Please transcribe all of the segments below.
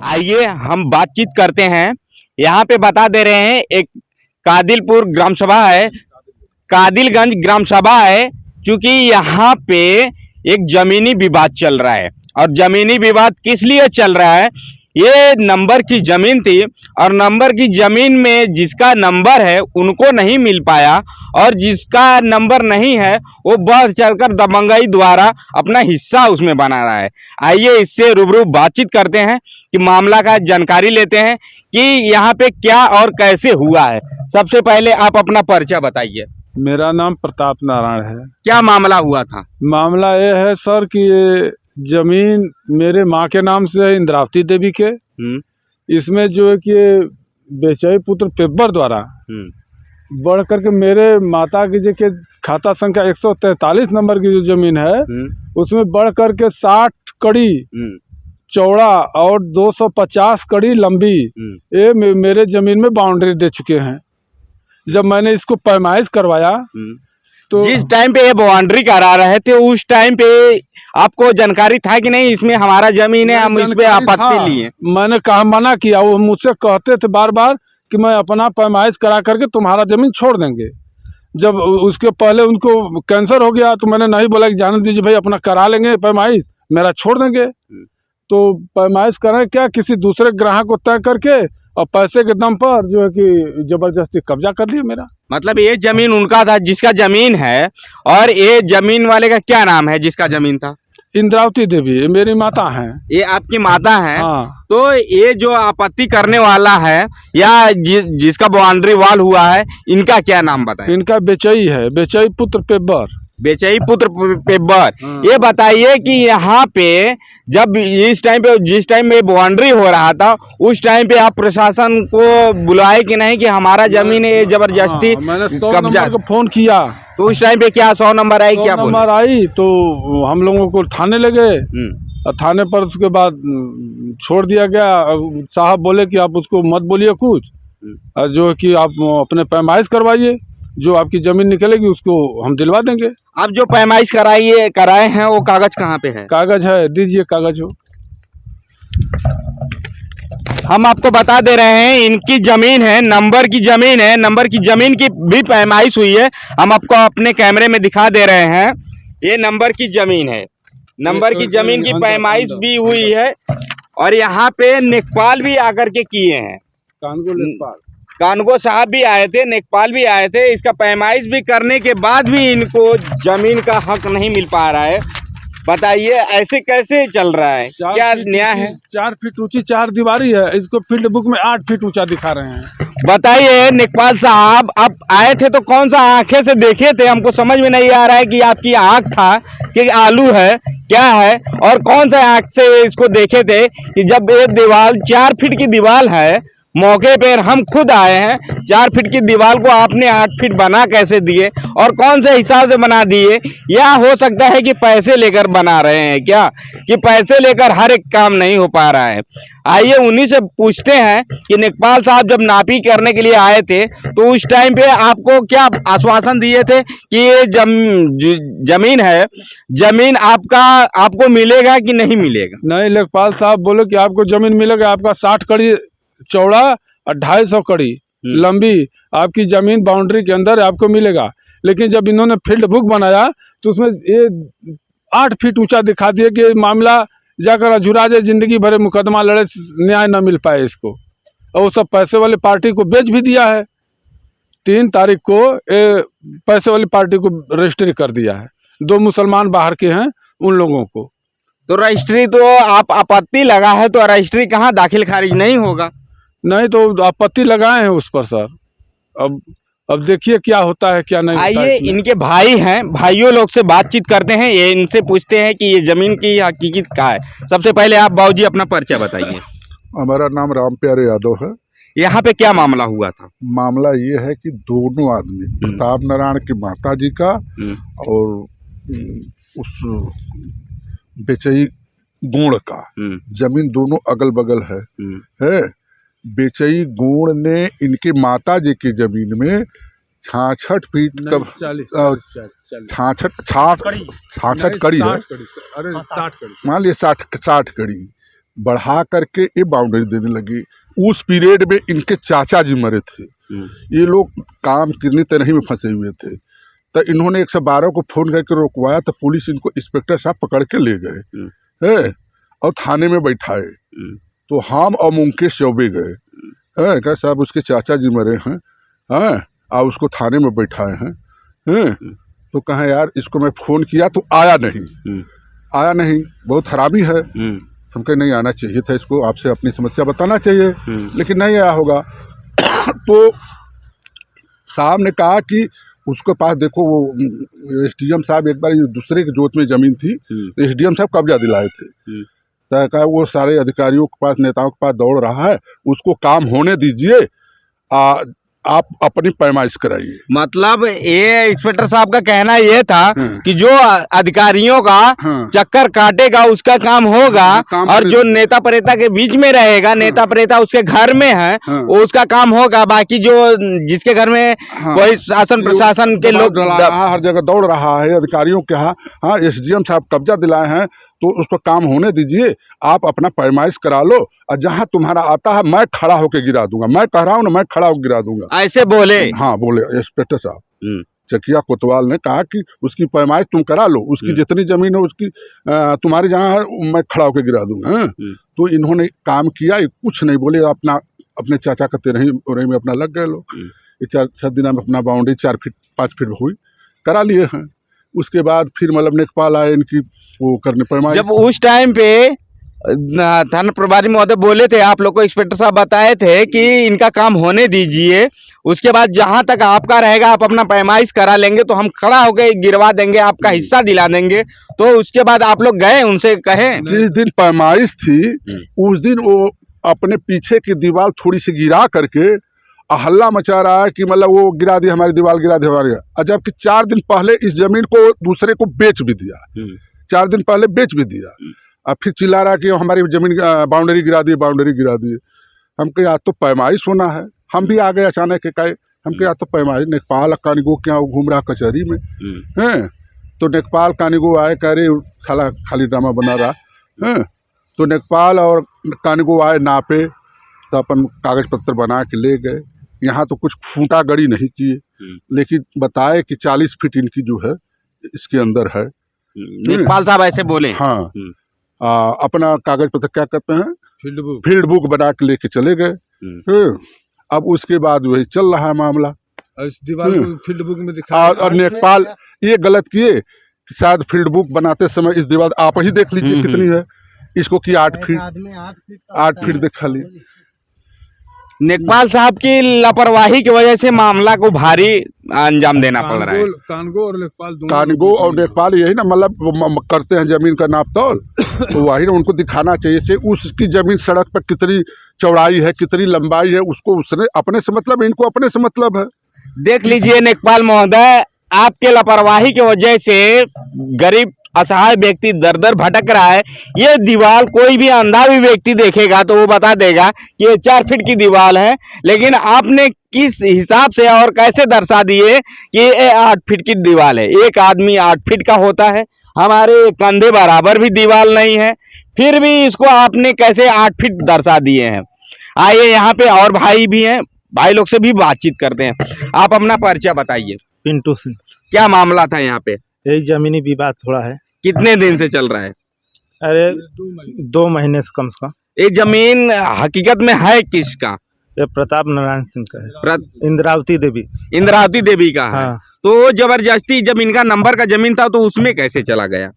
आइए हम बातचीत करते हैं। यहाँ पे बता दे रहे हैं, एक कादिलपुर ग्राम सभा है, कादिलगंज ग्राम सभा है। चूंकि यहाँ पे एक जमीनी विवाद चल रहा है, और जमीनी विवाद किस लिए चल रहा है, ये नंबर की जमीन थी और नंबर की जमीन में जिसका नंबर है उनको नहीं मिल पाया, और जिसका नंबर नहीं है वो बढ़ चढ़कर दबंगई द्वारा अपना हिस्सा उसमें बना रहा है। आइए इससे रूबरू बातचीत करते हैं कि मामला का जानकारी लेते हैं कि यहाँ पे क्या और कैसे हुआ है। सबसे पहले आप अपना परिचय बताइए। मेरा नाम प्रताप नारायण है। क्या मामला हुआ था? मामला ये है सर कि ये जमीन मेरे माँ के नाम से है, इंद्रावती देवी के। इसमें जो है कि बेचई पुत्र पेब्बर द्वारा बढ़ करके मेरे माता की जो के खाता संख्या 143 नंबर की जो जमीन है उसमें बढ़ करके 60 कड़ी चौड़ा और 250 कड़ी लंबी ये मेरे जमीन में बाउंड्री दे चुके हैं। जब मैंने इसको पैमाइश करवाया तो जिस टाइम पे ये बाउंड्री करा रहे थे उस टाइम पे आपको जानकारी था कि नहीं इसमें हमारा जमीन है, हम इस पे आपत्ति लिए? मैंने कहा, मना किया। वो मुझसे कहते थे बार बार कि मैं अपना पैमाइश करा करके तुम्हारा जमीन छोड़ देंगे। जब उसके पहले उनको कैंसर हो गया तो मैंने नहीं बोला कि जाने दीजिए भाई, अपना करा लेंगे पैमाइश, मेरा छोड़ देंगे। तो पैमाइश करें क्या, किसी दूसरे ग्राहक को तय करके और पैसे के दम पर जो है कि जबरदस्ती कब्जा कर लिया मेरा। मतलब ये जमीन उनका था जिसका जमीन है, और ये जमीन वाले का क्या नाम है जिसका जमीन था? इंद्रावती देवी मेरी माता हैं। ये आपकी माता है? हाँ। तो ये जो आपत्ति करने वाला है या जिसका बाउंड्री वॉल हुआ है, इनका क्या नाम बताएं? इनका बेचई है, बेचई पुत्र पेब्बर। बेचई पुत्र पेब्बर। ये बताइए कि यहाँ पे जब इस टाइम पे जिस टाइम में बाउंड्री हो रहा था उस टाइम पे आप प्रशासन को बुलाए कि नहीं कि हमारा जमीन है जबरदस्ती मैंने 100 कब्जा? नंबर को फोन किया तो उस टाइम पे क्या 100 नंबर आई? क्या नंबर आई तो हम लोगों को थाने ले गए। और थाने पर उसके बाद छोड़ दिया गया। साहब बोले कि आप उसको मत बोलिए कुछ, जो है कि आप अपने पैमाइश करवाइए, जो आपकी जमीन निकलेगी उसको हम दिलवा देंगे। आप जो पैमाइश कराए हैं वो कागज कहाँ पे है? कागज है, दीजिए कागज हो। हम आपको बता दे रहे हैं, इनकी जमीन है, नंबर की जमीन है, नंबर की जमीन की भी पैमाइश हुई है। हम आपको अपने कैमरे में दिखा दे रहे हैं, ये नंबर की जमीन है, नंबर की जमीन की पैमाइश भी हुई है। और यहाँ पे नेकपाल भी आकर के किए हैं, कानगो साहब भी आए थे, नेकपाल भी आए थे। इसका पैमाइश भी करने के बाद भी इनको जमीन का हक नहीं मिल पा रहा है। बताइए ऐसे कैसे चल रहा है, क्या न्याय है? 4 फीट ऊंची 4 दीवारी है, इसको फील्ड बुक में 8 फीट ऊंचा दिखा रहे हैं। बताइए नेकपाल साहब, आप आए थे तो कौन सा आंखें से देखे थे? हमको समझ में नहीं आ रहा है कि आपकी आंख था कि आलू है, क्या है, और कौन सा आंख से इसको देखे थे कि जब ये दीवार 4 फीट की दीवार है, मौके पर हम खुद आए हैं, 4 फीट की दीवार को आपने 8 फीट बना कैसे दिए और कौन से हिसाब से बना दिए? या हो सकता है कि पैसे लेकर बना रहे हैं क्या, कि पैसे लेकर हर एक काम नहीं हो पा रहा है? आइए उन्हीं से पूछते हैं कि नेकपाल साहब जब नापी करने के लिए आए थे तो उस टाइम पे आपको क्या आश्वासन दिए थे कि ये जमीन है, जमीन आपको मिलेगा कि नहीं मिलेगा? नहीं, लेखपाल साहब बोले कि आपको जमीन मिलेगा, आपका 60 कड़ी चौड़ा और 250 कड़ी लंबी आपकी जमीन बाउंड्री के अंदर आपको मिलेगा। लेकिन जब इन्होंने फील्ड बुक बनाया तो उसमें ये 8 फीट ऊंचा दिखा दिया कि मामला जाकर अझुरा जाए, जिंदगी भरे मुकदमा लड़े, न्याय न मिल पाए इसको। और वो सब पैसे वाली पार्टी को बेच भी दिया है। 3 तारीख को पैसे वाली पार्टी को रजिस्ट्री कर दिया है। 2 मुसलमान बाहर के हैं, उन लोगों को। तो रजिस्ट्री तो आप आपत्ति लगा है तो रजिस्ट्री कहाँ दाखिल खारिज नहीं होगा? नहीं तो आपत्ति लगाए हैं उस पर सर। अब देखिए क्या होता है क्या नहीं। आइए इनके भाई हैं, भाइयों लोग से बातचीत करते हैं, ये इनसे पूछते हैं कि ये जमीन की हकीकत क्या है। सबसे पहले आप बाबूजी अपना परिचय बताइए। हमारा नाम राम प्यारे यादव है। यहाँ पे क्या मामला हुआ था? मामला ये है कि दोनों आदमी, प्रताप नारायण की माता जी का और उस बेचई गुण का जमीन दोनों अगल बगल है। बेचई गुण ने इनकी माता जी की जमीन में 66 फीट का 66 कड़ी है, मान लिया 60 कड़ी बढ़ा करके ये बाउंड्री देने लगी। उस पीरियड में इनके चाचा जी मरे थे, ये लोग काम किरनी तरही में फंसे हुए थे। तो इन्होंने 112 को फोन करके रोकवाया, तो पुलिस इनको इंस्पेक्टर साहब पकड़ के ले गए है और थाने में बैठाए। तो हम और मुकेश चौबे गए है, कहा साहब उसके चाचा जी मरे हैं और उसको थाने में बैठाए हैं। तो कहा यार इसको मैं फ़ोन किया तो आया नहीं, बहुत हरामी है। हम कहे नहीं आना चाहिए था इसको, आपसे अपनी समस्या बताना चाहिए, लेकिन नहीं आया होगा। तो साहब ने कहा कि उसके पास देखो वो एसडीएम साहब एक बार दूसरे की जोत में ज़मीन थी, तो एसडीएम साहब कब्जा दिलाए थे। तो कहा वो सारे अधिकारियों के पास, नेताओं के पास दौड़ रहा है, उसको काम होने दीजिए, आप अपनी पैमाइश कराइए। मतलब ये इंस्पेक्टर साहब का कहना ये था कि जो अधिकारियों का चक्कर काटेगा उसका काम होगा, और जो नेता प्रेता के बीच में रहेगा, नेता प्रेता उसके घर में है, उसका काम होगा। बाकी जो जिसके घर में कोई शासन प्रशासन के लोग हर जगह दौड़ रहा है अधिकारियों के यहाँ, हाँ एसडीएम साहब कब्जा दिलाए हैं तो उसको काम होने दीजिए, आप अपना पैमाइश करा लो, और जहाँ तुम्हारा आता है मैं खड़ा होकर गिरा दूंगा। मैं कह रहा हूँ ना, मैं खड़ा होकर गिरा दूंगा, ऐसे बोले। हाँ बोले इंस्पेक्टर साहब। चकिया कोतवाल ने कहा कि उसकी पैमाइश तुम करा लो, उसकी जितनी जमीन है उसकी तुम्हारे जहाँ है मैं खड़ा होकर गिरा दूंगा। तो इन्होंने काम किया, कुछ नहीं बोले, अपने चाचा का तेरही में अपना लग गए लोग। 4 दिन में अपना बाउंड्री 4 फीट 5 फीट हुई करा लिए हैं। उसके बाद फिर मतलब लेखपाल आए इनकी वो करने पैमाइश। जब उस टाइम पे थाना प्रभारी महोदय बोले थे, आप लोग को इंस्पेक्टर साहब बताए थे कि इनका काम होने दीजिए, उसके बाद जहां तक आपका रहेगा आप अपना पैमाइश करा लेंगे, तो हम खड़ा होकर गिरवा देंगे, आपका हिस्सा दिला देंगे। तो उसके बाद आप लोग गए उनसे कहे? जिस दिन पैमाइश थी उस दिन वो अपने पीछे की दीवार थोड़ी सी गिरा करके हल्ला मचा रहा है कि मतलब वो गिरा दी हमारी दीवार, गिरा दी हमारी। जबकि 4 दिन पहले इस जमीन को दूसरे को बेच भी दिया, 4 दिन पहले बेच भी दिया। अब फिर चिल्ला रहा कि हमारी जमीन बाउंड्री गिरा दी, बाउंड्री गिरा दी। हम कहे आज तो पैमाइश होना है। हम भी आ गए अचानक के कहे, हम कहे आज तो पैमाइश। नेकपाल कानिगो क्या घूम रहा कचहरी में है, तो नेकपाल कानिगो आए, कह रहे साला खाली ड्रामा बना रहा है। तो नेकपाल और कानिगो आए नापे, तो अपन कागज पत्र बना के ले गए। यहाँ तो कुछ फूटा गड़ी नहीं किए, लेकिन बताए कि 40 फीट इनकी जो है इसके अंदर है। लेखपाल साहब ऐसे बोले? हाँ। अपना कागज पत्र क्या कहते हैं, फील्ड बुक बना के लेके चले गए। अब उसके बाद वही चल रहा है मामला। इस दीवार को फील्ड बुक में दिखा, और नेकपाल ये गलत किए कि शायद फील्ड बुक बनाते समय इस दीवार आप ही देख लीजिए कितनी है, इसको की 8 फीट दिखा ली। नेकपाल साहब की लापरवाही की वजह से मामला को भारी अंजाम देना पड़ रहा है। कानगो और लेखपाल, कानगो और लेखपाल यही ना, मतलब करते हैं जमीन का नाप तौल, तो वही ना उनको दिखाना चाहिए से उसकी जमीन सड़क पर कितनी चौड़ाई है, कितनी लंबाई है, उसको उसने अपने से मतलब, इनको अपने से मतलब है। देख लीजिए नेकपाल महोदय, आपके लापरवाही की वजह से गरीब असहाय व्यक्ति दर दर भटक रहा है। ये दीवार कोई भी अंधा भी व्यक्ति देखेगा तो वो बता देगा कि ये 4 फीट की दीवार है, लेकिन आपने किस हिसाब से और कैसे दर्शा दिए कि ये 8 फीट की दीवार है। एक आदमी 8 फीट का होता है, हमारे कंधे बराबर भी दीवार नहीं है, फिर भी इसको आपने कैसे 8 फीट दर्शा दिए हैं। आइए यहाँ पे और भाई भी हैं, भाई लोग से भी बातचीत करते हैं। आप अपना परिचय बताइए। पिंटू सिंह। क्या मामला था यहाँ पे? यही जमीनी विवाद थोड़ा है। कितने दिन से चल रहा है? अरे 2 महीने से कम से कम। ये जमीन हकीकत में है किसका? ये प्रताप नारायण सिंह का है। इंद्रावती देवी का है। हाँ। तो जबरदस्ती जब इनका नंबर का जमीन था तो उसमें कैसे चला गया?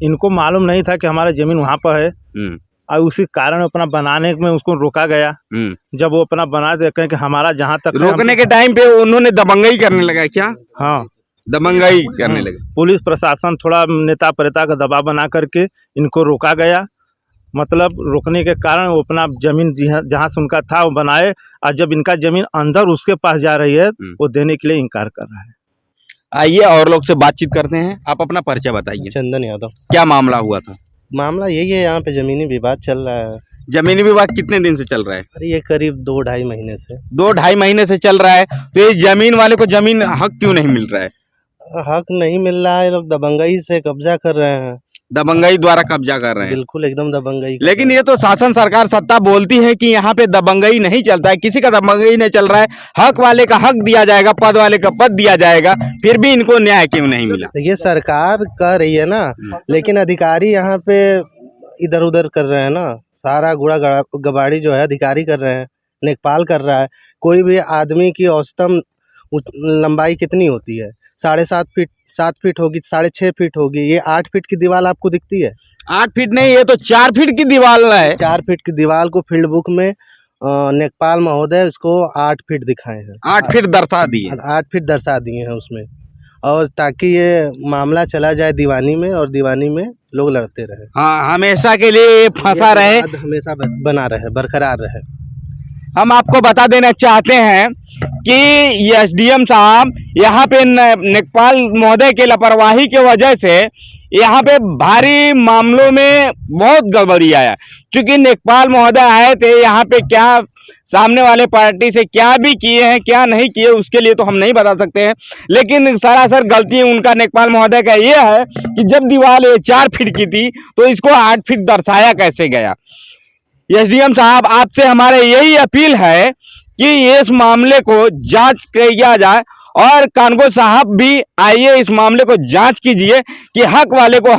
इनको मालूम नहीं था कि हमारा जमीन वहाँ पर है, और उसी कारण अपना बनाने में उसको रोका गया। जब वो अपना बना दे कहें कि हमारा जहाँ तक, रोकने के टाइम पे उन्होंने दबंगई करने लगा क्या? हाँ, दबंगई करने लगे। पुलिस प्रशासन थोड़ा नेता प्रेता का दबाव बना करके इनको रोका गया। मतलब रोकने के कारण वो अपना जमीन जहाँ से उनका था वो बनाए, और जब इनका जमीन अंदर उसके पास जा रही है वो देने के लिए इनकार कर रहा है। आइए और लोग से बातचीत करते हैं। आप अपना परिचय बताइए। चंदन यादव। क्या मामला हुआ था? मामला यही है, यहाँ पे जमीनी विवाद चल रहा है। जमीनी विवाद कितने दिन से चल रहा है? अरे ये करीब 2-2.5 महीने से। 2-2.5 महीने से चल रहा है। तो ये जमीन वाले को जमीन हक क्यों नहीं मिल रहा है? हक नहीं मिल रहा है, लोग दबंगई से कब्जा कर रहे हैं। दबंगई द्वारा कब्जा कर रहे हैं। बिल्कुल एकदम दबंगई कर लेकिन रहे ये तो शासन सरकार सत्ता बोलती है कि यहाँ पे दबंगई नहीं चलता है, किसी का दबंगई नहीं चल रहा है, हक वाले का हक दिया जाएगा, पद वाले का पद दिया जाएगा, फिर भी इनको न्याय क्यों नहीं मिला? हैं। ये सरकार कर रही है ना, लेकिन अधिकारी यहाँ पे इधर उधर कर रहे हैं ना, सारा गुड़ा गबाड़ी जो है अधिकारी कर रहे हैं, लेखपाल कर रहा है। कोई भी आदमी की औसतन लंबाई कितनी होती है? 7.5 फीट, 7 फीट होगी, 6.5 फीट होगी। ये 8 फीट की दीवार आपको दिखती है? 8 फीट नहीं, ये तो 4 फीट की दीवार है। 4 फीट की दीवार को फील्ड बुक में लेखपाल महोदय इसको 8 फीट दिखाए हैं, 8 फीट दर्शा दिए। 8 फीट दर्शा दिए हैं उसमें, और ताकि ये मामला चला जाए दीवानी में, और दीवानी में लोग लड़ते रहे। हाँ, हमेशा के लिए ये फंसा रहे। विवाद हमेशा बना रहे, बरकरार रहे। हम आपको बता देना चाहते हैं कि एसडीएम साहब यहाँ पे लेखपाल महोदय के लापरवाही के वजह से यहाँ पे भारी मामलों में बहुत गड़बड़ी आया, क्योंकि लेखपाल महोदय आए थे यहाँ पे, क्या सामने वाले पार्टी से क्या भी किए हैं क्या नहीं किए उसके लिए तो हम नहीं बता सकते हैं, लेकिन सरासर गलती उनका लेखपाल महोदय का ये है कि जब दीवार 4 फीट की थी तो इसको 8 फीट दर्शाया कैसे गया। एसडीएम साहब, आपसे हमारे यही अपील है कि इस मामले को जांच किया जाए, और कानगो साहब भी आइए इस मामले को जांच कीजिए कि हक वाले को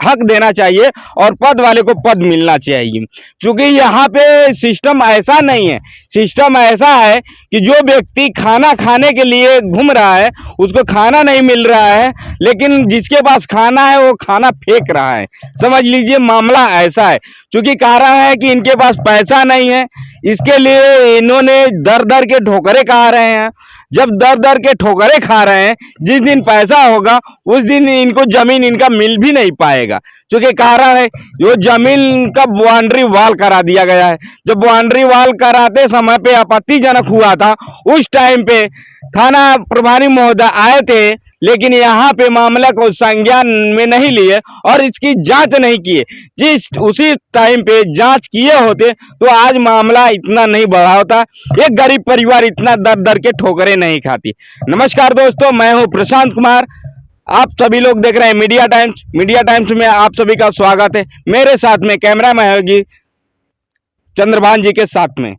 हक देना चाहिए और पद वाले को पद मिलना चाहिए। क्योंकि यहाँ पे सिस्टम ऐसा नहीं है, सिस्टम ऐसा है कि जो व्यक्ति खाना खाने के लिए घूम रहा है उसको खाना नहीं मिल रहा है, लेकिन जिसके पास खाना है वो खाना फेंक रहा है। समझ लीजिए मामला ऐसा है, क्योंकि कारण है कि इनके पास पैसा नहीं है, इसके लिए इन्होंने दर दर के ठोकरे खा रहे हैं। जब दर दर के ठोकरे खा रहे हैं, जिस दिन पैसा होगा उस दिन इनको जमीन इनका मिल भी नहीं पाएगा, क्योंकि कारण है जो जमीन का बाउंड्री वॉल करा दिया गया है। जब बाउंड्री वॉल कराते समय पे आपत्तिजनक हुआ था, उस टाइम पे थाना प्रभारी महोदय आए थे, लेकिन यहाँ पे मामला को संज्ञान में नहीं लिए और इसकी जांच नहीं किए। जिस उसी टाइम पे जांच किए होते तो आज मामला इतना नहीं बढ़ा होता, एक गरीब परिवार इतना दर दर के ठोकरे नहीं खाती। नमस्कार दोस्तों, मैं हूँ प्रशांत कुमार, आप सभी लोग देख रहे हैं मीडिया टाइम्स। मीडिया टाइम्स में आप सभी का स्वागत है। मेरे साथ में कैमरा मैन होगी चंद्रभान जी के साथ में।